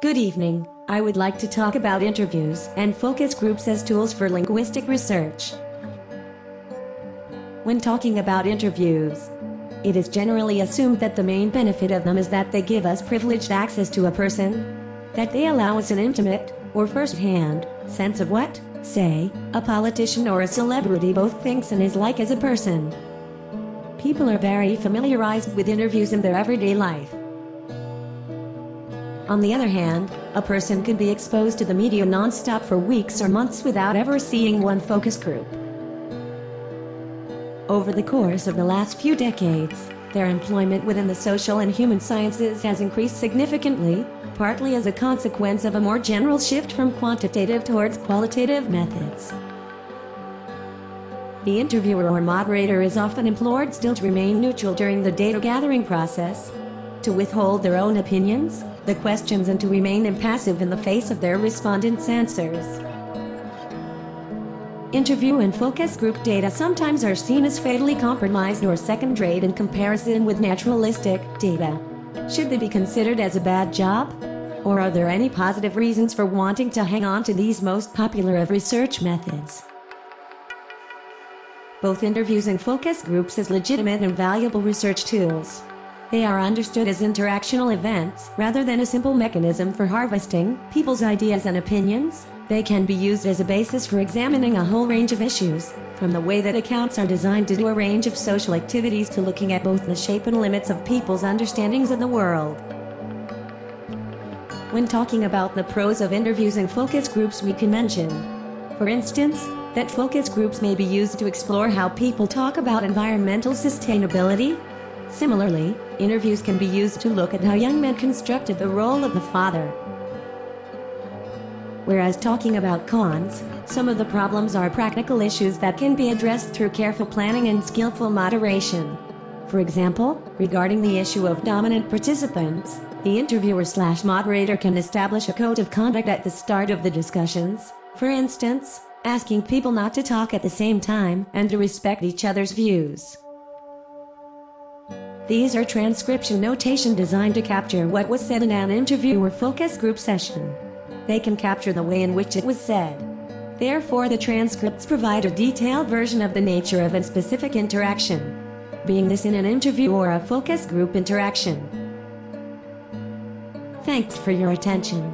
Good evening. I would like to talk about interviews and focus groups as tools for linguistic research. When talking about interviews, it is generally assumed that the main benefit of them is that they give us privileged access to a person, that they allow us an intimate, or first-hand, sense of what, say, a politician or a celebrity both thinks and is like as a person. People are very familiarized with interviews in their everyday life. On the other hand, a person can be exposed to the media non-stop for weeks or months without ever seeing one focus group. Over the course of the last few decades, their employment within the social and human sciences has increased significantly, partly as a consequence of a more general shift from quantitative towards qualitative methods. The interviewer or moderator is often implored still to remain neutral during the data gathering process, to withhold their own opinions, the questions, and to remain impassive in the face of their respondents' answers. Interview and focus group data sometimes are seen as fatally compromised or second-rate in comparison with naturalistic data. Should they be considered as a bad job? Or are there any positive reasons for wanting to hang on to these most popular of research methods? Both interviews and focus groups as legitimate and valuable research tools. They are understood as interactional events rather than a simple mechanism for harvesting people's ideas and opinions. They can be used as a basis for examining a whole range of issues, from the way that accounts are designed to do a range of social activities to looking at both the shape and limits of people's understandings of the world. When talking about the pros of interviews and focus groups, we can mention, for instance, that focus groups may be used to explore how people talk about environmental sustainability. Similarly, interviews can be used to look at how young men constructed the role of the father. Whereas talking about cons, some of the problems are practical issues that can be addressed through careful planning and skillful moderation. For example, regarding the issue of dominant participants, the interviewer/moderator can establish a code of conduct at the start of the discussions, for instance, asking people not to talk at the same time and to respect each other's views. These are transcription notation designed to capture what was said in an interview or focus group session. They can capture the way in which it was said. Therefore, the transcripts provide a detailed version of the nature of a specific interaction, being this in an interview or a focus group interaction. Thanks for your attention.